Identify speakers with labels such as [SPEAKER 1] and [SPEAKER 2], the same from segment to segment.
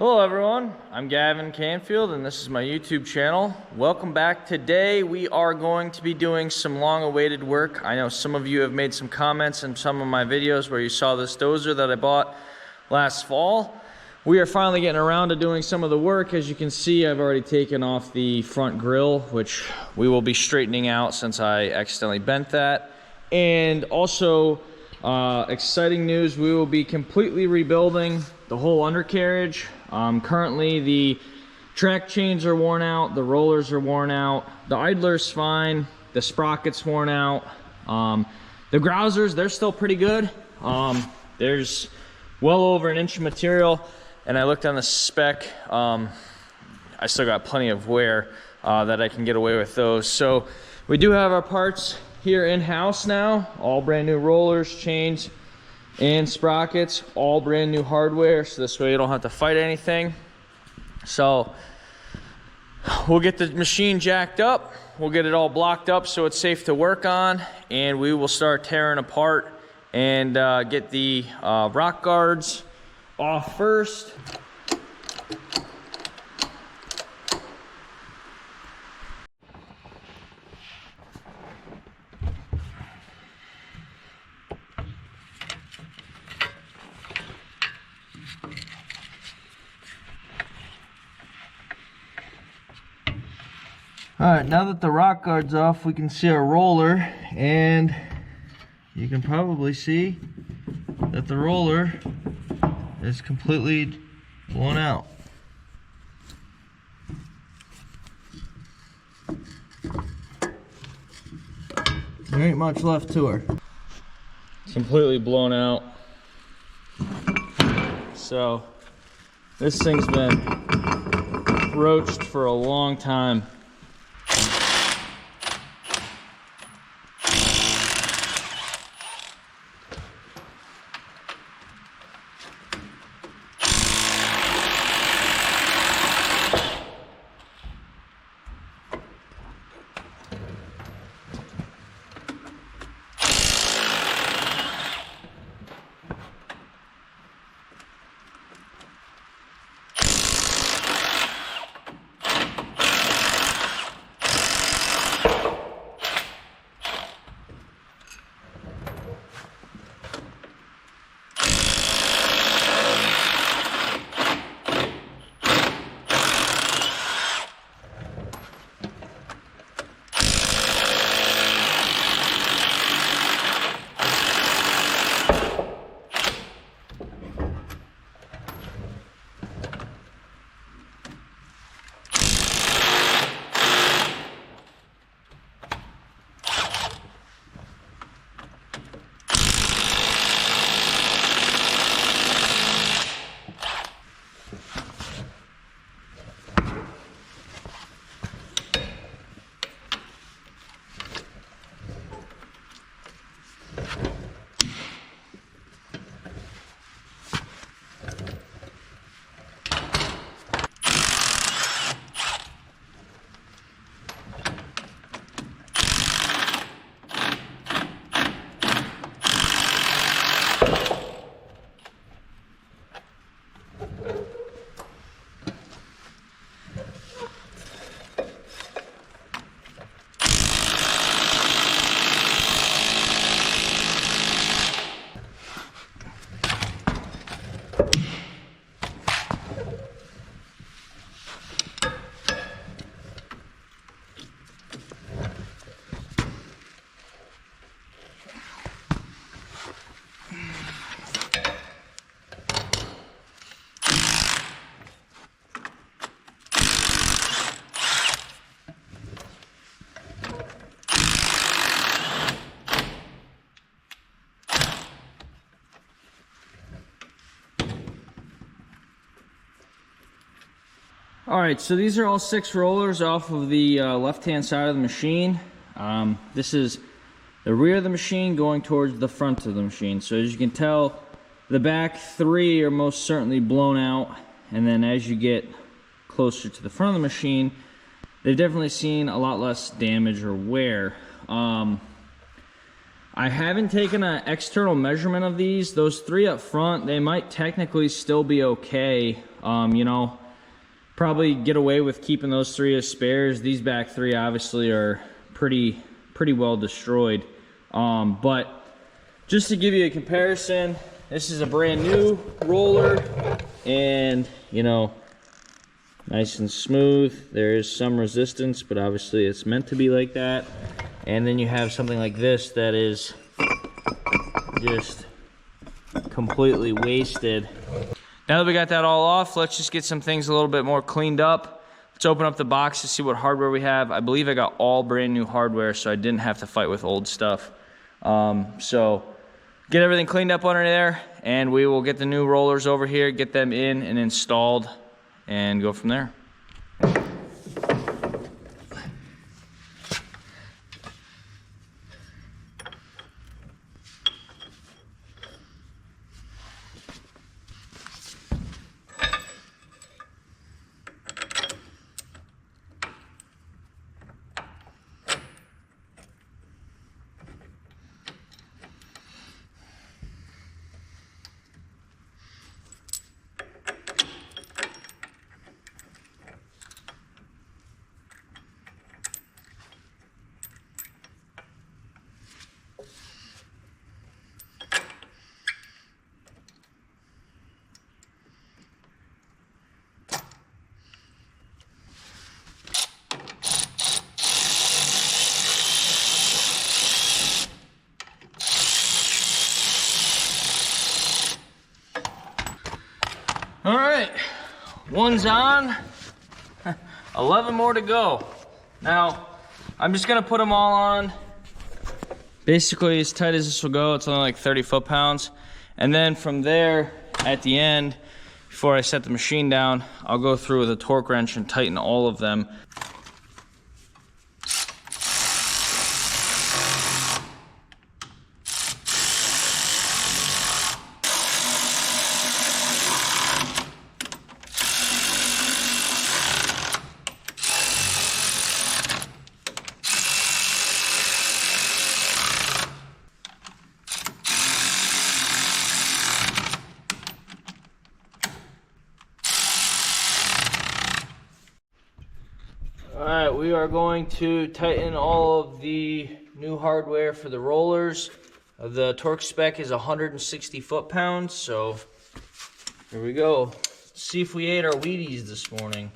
[SPEAKER 1] Hello everyone, I'm Gavin Canfield and this is my YouTube channel. Welcome back. Today we are going to be doing some long-awaited work. I know some of you have made some comments in some of my videos where you saw this dozer that I bought last fall. We are finally getting around to doing some of the work. As you can see, I've already taken off the front grille, which we will be straightening out since I accidentally bent that. And also, exciting news, we will be completely rebuilding the whole undercarriage. Currently the track chains are worn out, the rollers are worn out, the idler's fine, the sprocket's worn out. The grousers, they're still pretty good. There's well over an inch of material, and I looked on the spec. I still got plenty of wear that I can get away with those. So we do have our parts here in-house now, all brand new rollers, chains, and sprockets, all brand new hardware, so this way you don't have to fight anything. So we'll get the machine jacked up, we'll get it all blocked up so it's safe to work on, and we will start tearing apart and get the rock guards off first. Alright, now that the rock guard's off, we can see our roller, and you can probably see that the roller is completely blown out. There ain't much left to her. It's completely blown out. So, this thing's been roached for a long time. Alright, so these are all 6 rollers off of the left-hand side of the machine. This is the rear of the machine going towards the front of the machine. So as you can tell, the back 3 are most certainly blown out, and then as you get closer to the front of the machine, they've definitely seen a lot less damage or wear. I haven't taken an external measurement of these. Those 3 up front, they might technically still be okay. You know, probably get away with keeping those 3 as spares. These back 3 obviously are pretty well destroyed. But just to give you a comparison, this is a brand new roller, and you know, nice and smooth. There is some resistance, but obviously it's meant to be like that. And then you have something like this that is just completely wasted. Now that we got that all off, let's just get some things a little bit more cleaned up. Let's open up the box to see what hardware we have. I believe I got all brand new hardware, so I didn't have to fight with old stuff. So get everything cleaned up under there, and we will get the new rollers over here, get them in and installed, and go from there. All right, one's on, 11 more to go. Now, I'm just gonna put them all on basically as tight as this will go. It's only like 30 foot-pounds. And then from there, at the end, before I set the machine down, I'll go through with a torque wrench and tighten all of them. Alright, we are going to tighten all of the new hardware for the rollers. The torque spec is 160 foot-pounds, so here we go. Let's see if we ate our Wheaties this morning.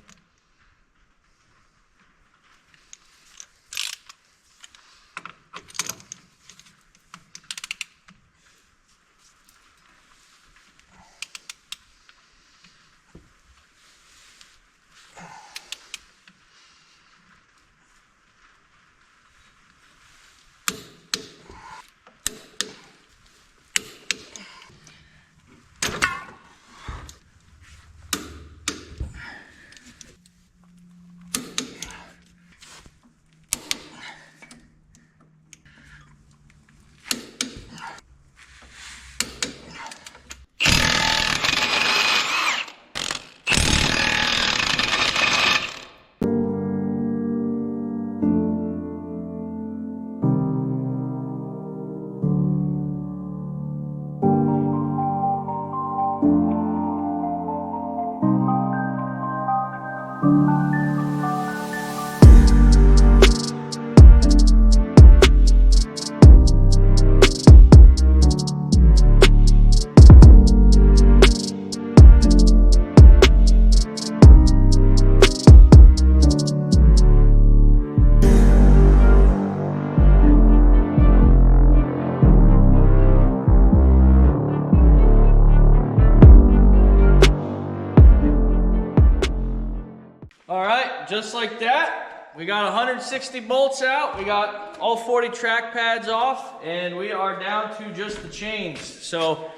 [SPEAKER 1] Just like that, we got 160 bolts out, we got all 40 track pads off, and we are down to just the chains. So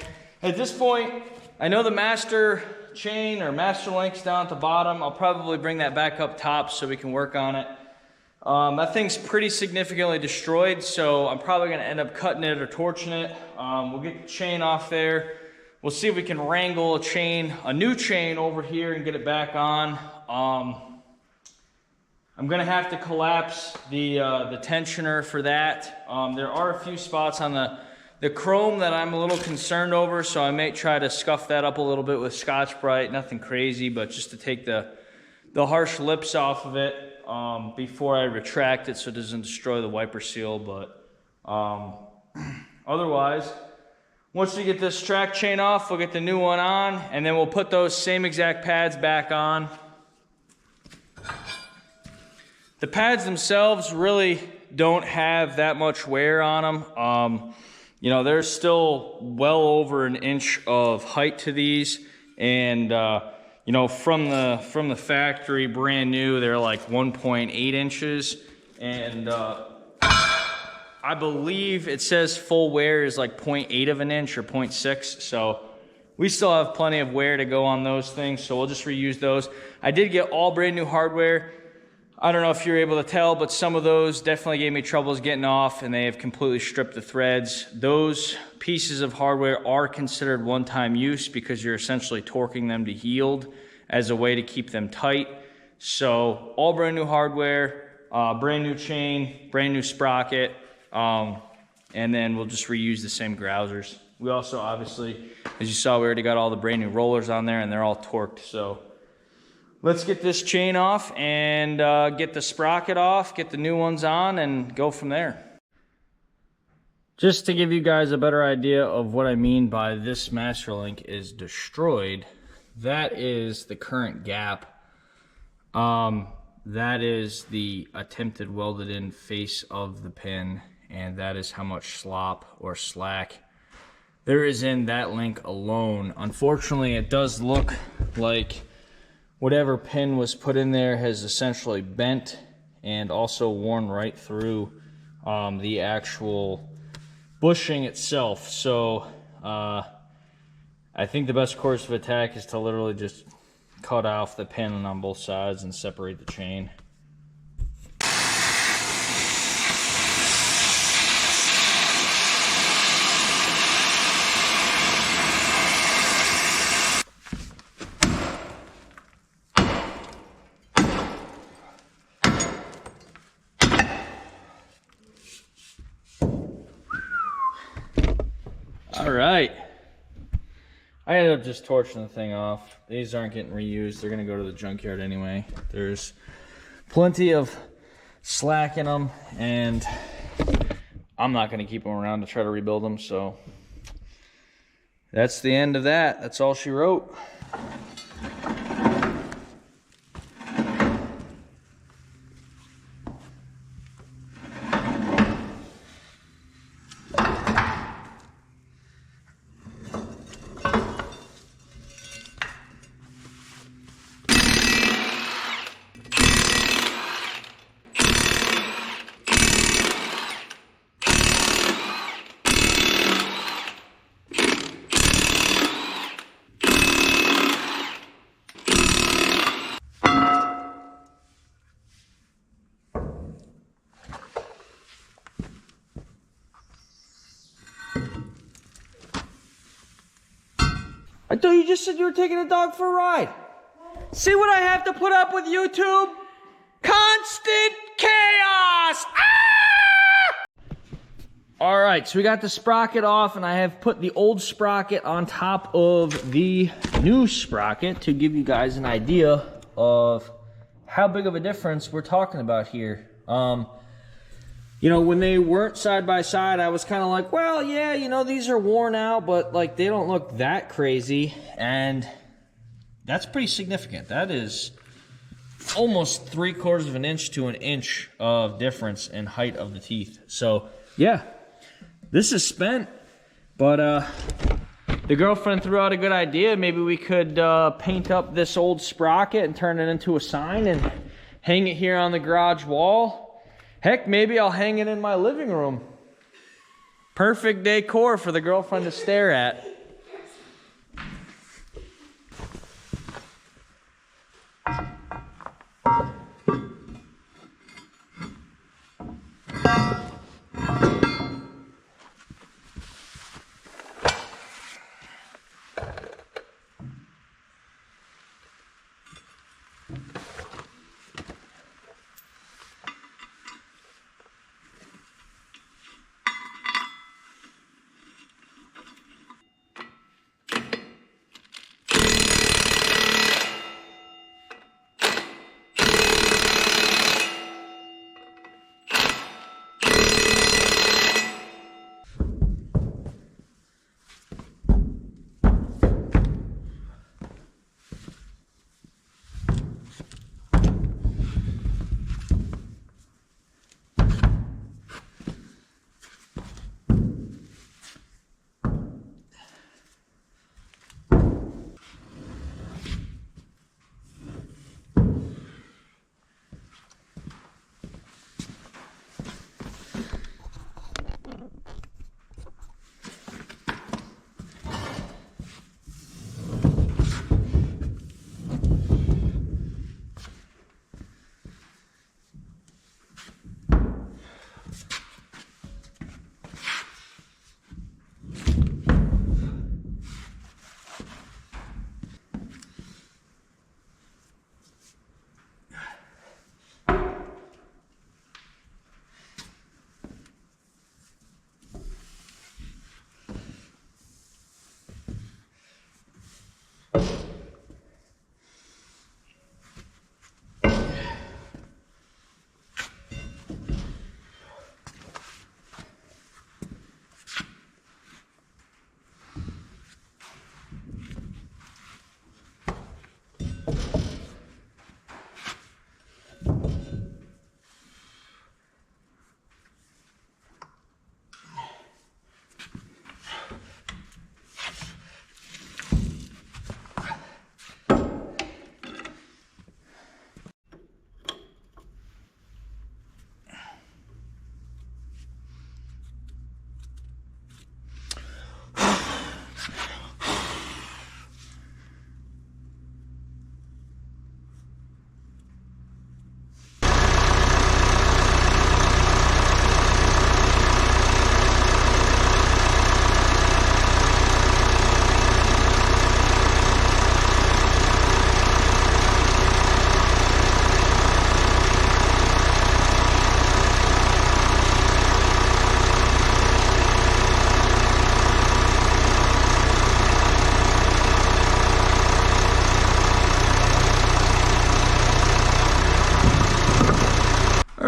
[SPEAKER 1] at this point, I know the master chain or master link's down at the bottom. I'll probably bring that back up top so we can work on it. That thing's pretty significantly destroyed, so I'm probably gonna end up cutting it or torching it. We'll get the chain off there. We'll see if we can wrangle a new chain over here and get it back on. I'm gonna have to collapse the tensioner for that. There are a few spots on the the chrome that I'm a little concerned over, so I may try to scuff that up a little bit with Scotch-Brite. Nothing crazy, but just to take the harsh lips off of it before I retract it so it doesn't destroy the wiper seal. But otherwise, once we get this track chain off, we'll get the new one on, and then we'll put those same exact pads back on. The pads themselves really don't have that much wear on them. You know, there's still well over an inch of height to these, and you know, from the factory, brand new, they're like 1.8 inches, and I believe it says full wear is like 0.8 of an inch or 0.6, so we still have plenty of wear to go on those things, so we'll just reuse those. I did get all brand new hardware. I don't know if you're able to tell, but some of those definitely gave me troubles getting off, and they have completely stripped the threads. Those pieces of hardware are considered one-time use because you're essentially torquing them to yield as a way to keep them tight. So all brand new hardware, brand new chain, brand new sprocket, and then we'll just reuse the same grousers. We also, obviously, as you saw, we already got all the brand new rollers on there, and they're all torqued. So let's get this chain off and get the sprocket off, get the new ones on, and go from there. Just to give you guys a better idea of what I mean by this master link is destroyed, that is the current gap. That is the attempted welded in face of the pin, and that is how much slop or slack there is in that link alone. Unfortunately, it does look like whatever pin was put in there has essentially bent and also worn right through the actual bushing itself. So I think the best course of attack is to literally just cut off the pin on both sides and separate the chain. All right, I ended up just torching the thing off. These aren't getting reused. They're gonna go to the junkyard anyway. There's plenty of slack in them, and I'm not gonna keep them around to try to rebuild them. So that's the end of that. That's all she wrote. I thought you just said you were taking a dog for a ride. See what I have to put up with, YouTube? Constant chaos! Ah! All right, so we got the sprocket off, and I have put the old sprocket on top of the new sprocket to give you guys an idea of how big of a difference we're talking about here. You know, when they weren't side by side, I was kind of like, well, yeah, you know, these are worn out, but like they don't look that crazy. And that's pretty significant. That is almost 3/4 of an inch to an inch of difference in height of the teeth. So yeah, this is spent, but the girlfriend threw out a good idea. Maybe we could paint up this old sprocket and turn it into a sign and hang it here on the garage wall. Heck, maybe I'll hang it in my living room. Perfect decor for the girlfriend to stare at.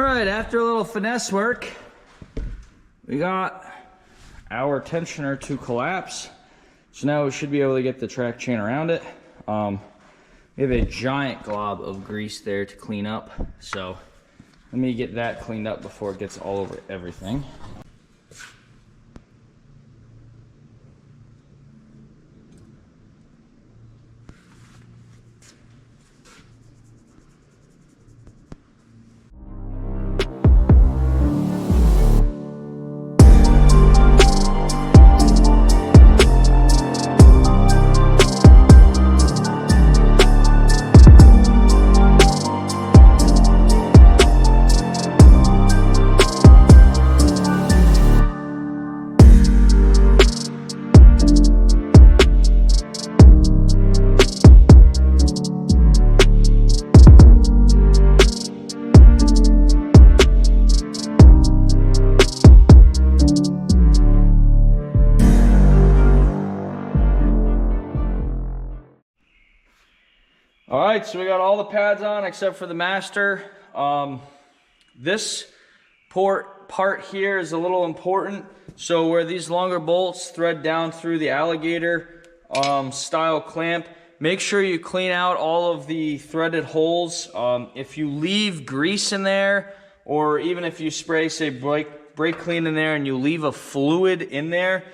[SPEAKER 1] right, after a little finesse work, we got our tensioner to collapse. So now we should be able to get the track chain around it. We have a giant glob of grease there to clean up. So let me get that cleaned up before it gets all over everything. All right, so we got all the pads on except for the master. This part here is a little important. So where these longer bolts thread down through the alligator style clamp, make sure you clean out all of the threaded holes. If you leave grease in there, or even if you spray, say, brake clean in there and you leave a fluid in there,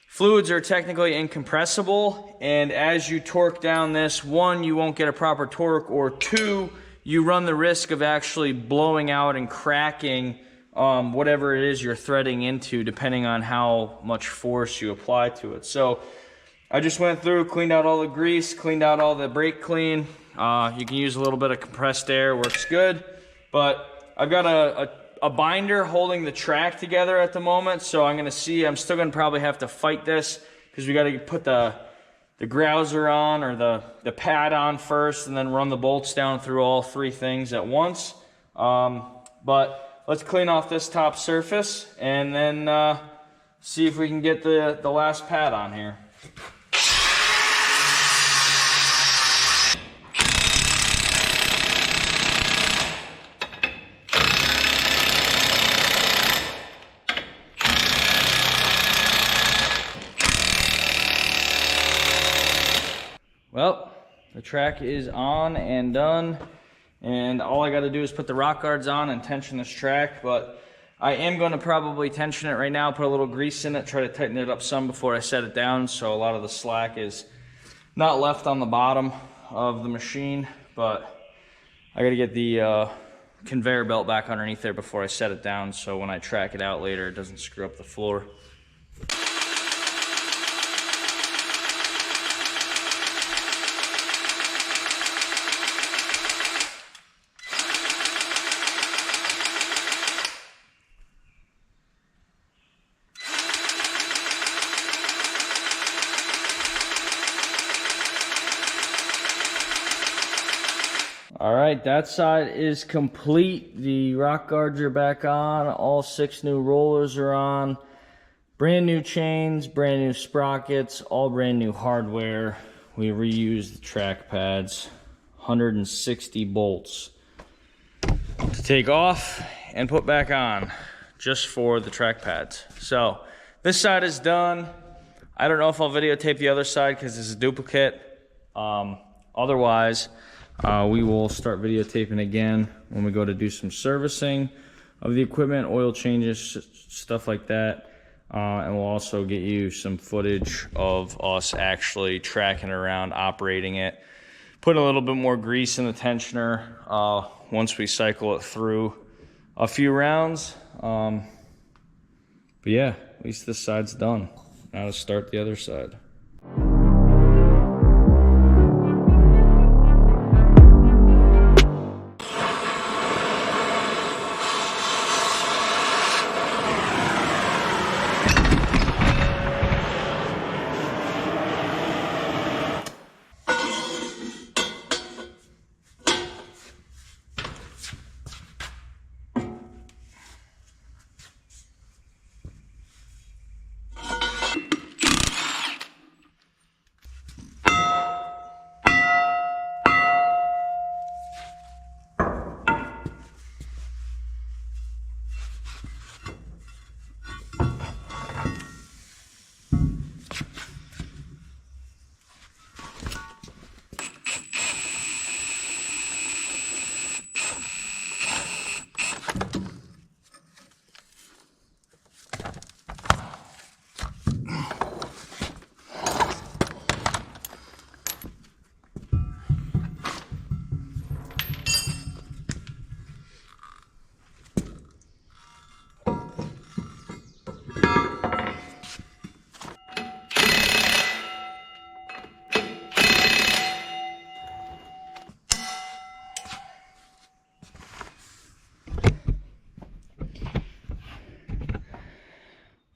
[SPEAKER 1] fluids are technically incompressible, and as you torque down this, one, you won't get a proper torque, or two, you run the risk of actually blowing out and cracking whatever it is you're threading into, depending on how much force you apply to it. So I just went through, cleaned out all the grease, cleaned out all the brake clean. You can use a little bit of compressed air, works good, but I've got a binder holding the track together at the moment, so I'm still gonna probably have to fight this because we gotta put the grouser on, or the pad on first, and then run the bolts down through all three things at once. But let's clean off this top surface and then see if we can get the last pad on here. Well, the track is on and done, and all I got to do is put the rock guards on and tension this track. But I am going to probably tension it right now, put a little grease in it, try to tighten it up some before I set it down, so a lot of the slack is not left on the bottom of the machine. But I got to get the conveyor belt back underneath there before I set it down, so when I track it out later, it doesn't screw up the floor. All right, that side is complete. The rock guards are back on. All 6 new rollers are on. Brand new chains, brand new sprockets, all brand new hardware. We reused the track pads. 160 bolts to take off and put back on just for the track pads. So this side is done. I don't know if I'll videotape the other side because it's a duplicate. Otherwise, we will start videotaping again when we go to do some servicing of the equipment, oil changes, stuff like that. And we'll also get you some footage of us actually tracking around, operating it. Put a little bit more grease in the tensioner once we cycle it through a few rounds. But yeah, at least this side's done. Now let's start the other side.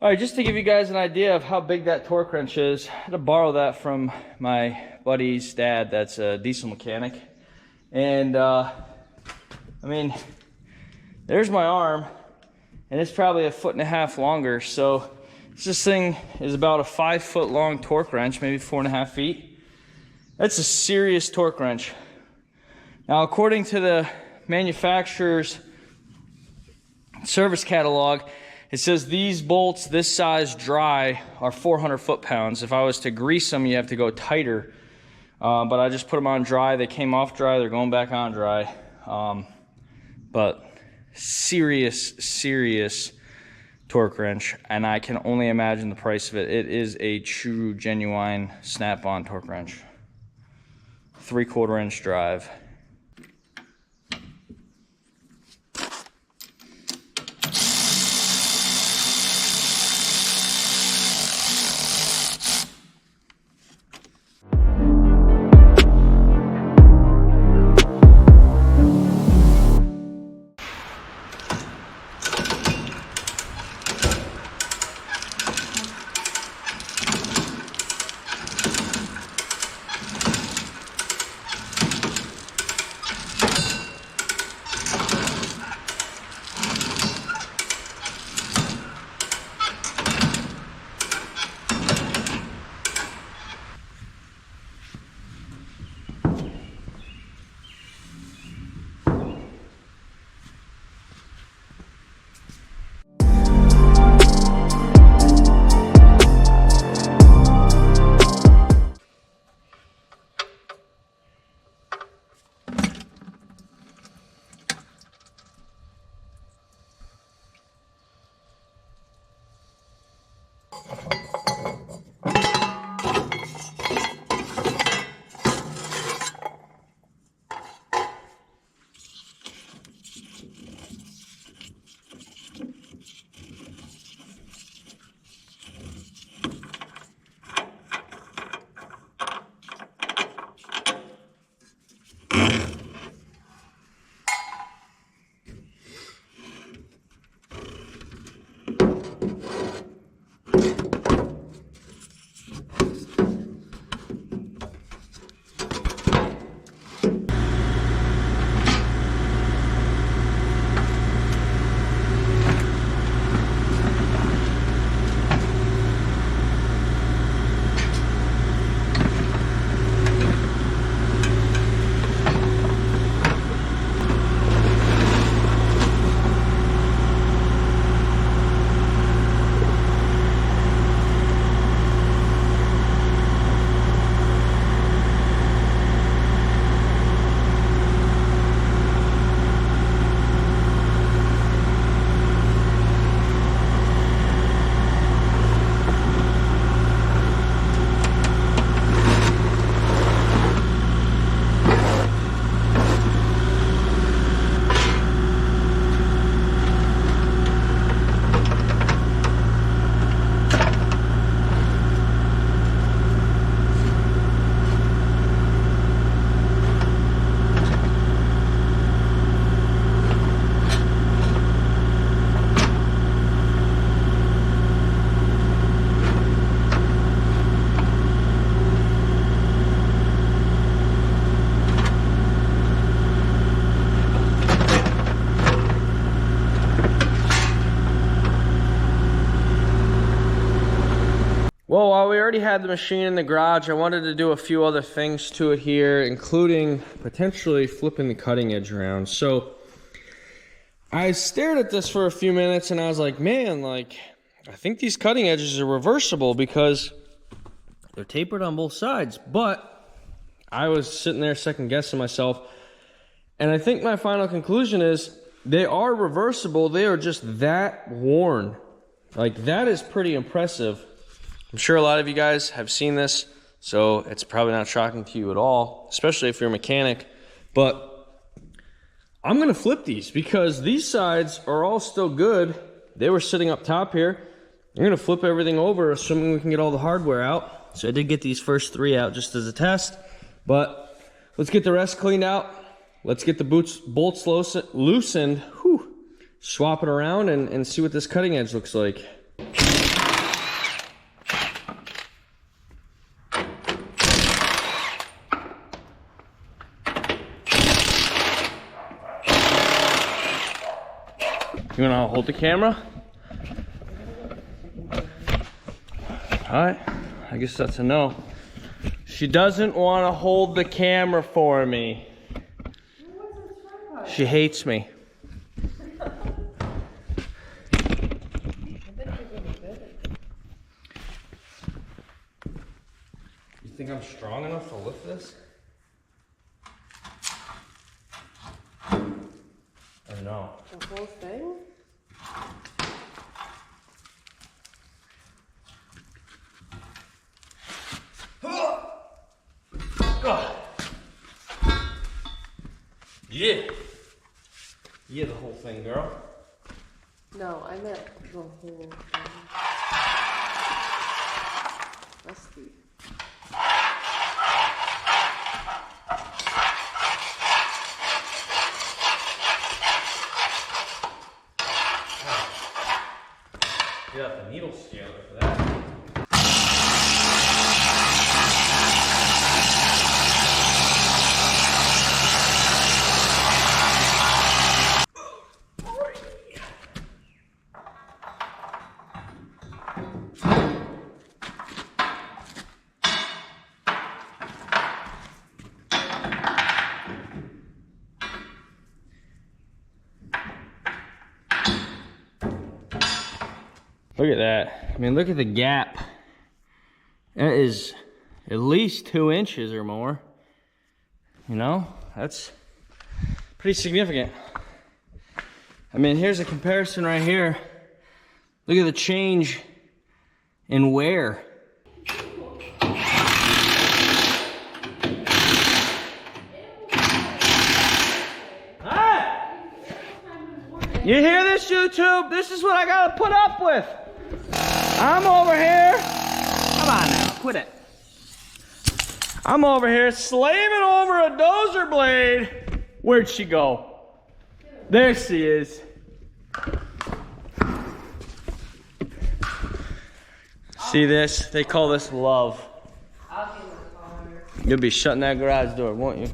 [SPEAKER 1] All right, just to give you guys an idea of how big that torque wrench is, I had to borrow that from my buddy's dad that's a diesel mechanic. And I mean, there's my arm, and it's probably 1.5 feet longer. So this thing is about a 5 foot long torque wrench, maybe 4.5 feet. That's a serious torque wrench. Now, according to the manufacturer's service catalog, it says these bolts this size dry are 400 foot-pounds. If I was to grease them, you have to go tighter. But I just put them on dry. They came off dry. They're going back on dry. But serious torque wrench. And I can only imagine the price of it. It is a true, genuine snap-on torque wrench. 3/4 inch drive. Well, while we already had the machine in the garage, I wanted to do a few other things to it here, including potentially flipping the cutting edge around. So I stared at this for a few minutes and I was like, man, like, I think these cutting edges are reversible because they're tapered on both sides. But I was sitting there second guessing myself. And I think my final conclusion is they are reversible. They are just that worn. Like, that is pretty impressive. I'm sure a lot of you guys have seen this, so it's probably not shocking to you at all, especially if you're a mechanic. But I'm going to flip these because these sides are all still good. They were sitting up top here. I'm going to flip everything over, assuming we can get all the hardware out. So I did get these first 3 out just as a test. But let's get the rest cleaned out. Let's get the bolts loosened. Swap it around and see what this cutting edge looks like. You wanna hold the camera? All right, I guess that's a no. She doesn't wanna hold the camera for me. She hates me. You think I'm strong enough to lift this? Or no?
[SPEAKER 2] The whole thing?
[SPEAKER 1] Yeah. Yeah, the whole thing, girl.
[SPEAKER 2] No, I meant the whole thing. Rusty.
[SPEAKER 1] Get out the needle scaler for that. Look at that. I mean, look at the gap. That is at least 2 inches or more. You know, that's pretty significant. I mean, here's a comparison right here. Look at the change in wear. Ah! You hear this, YouTube? This is what I gotta put up with. I'm over here. Come on now, quit it. I'm over here slaving over a Dozer blade. Where'd she go? There she is. See this? They call this love. You'll be shutting that garage door, won't you?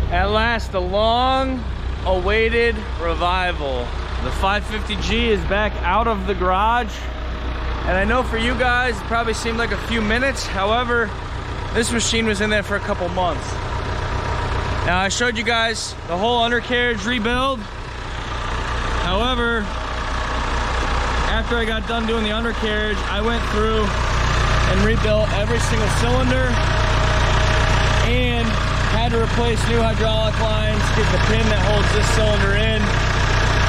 [SPEAKER 1] At last, the long-awaited revival. The 550G is back out of the garage. And I know for you guys, it probably seemed like a few minutes. However, this machine was in there for a couple months. Now I showed you guys the whole undercarriage rebuild. However, after I got done doing the undercarriage, I went through and rebuilt every single cylinder and had to replace new hydraulic lines because the pin that holds this cylinder in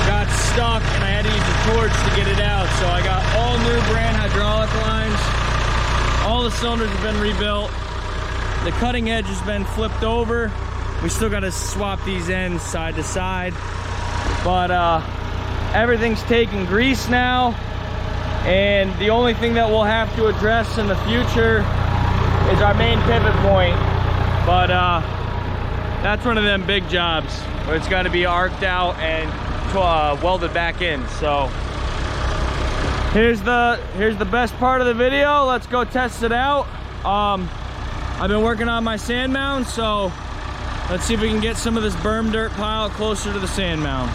[SPEAKER 1] got stuck and I had to use a torch to get it out. So I got all new brand hydraulic lines. All the cylinders have been rebuilt. The cutting edge has been flipped over. We still got to swap these ends side to side, but everything's taking grease now, and the only thing that we'll have to address in the future is our main pivot point. But that's one of them big jobs where it's got to be arced out and welded back in. So here's the best part of the video. Let's go test it out. I've been working on my sand mound, so let's see if we can get some of this berm dirt pile closer to the sand mound.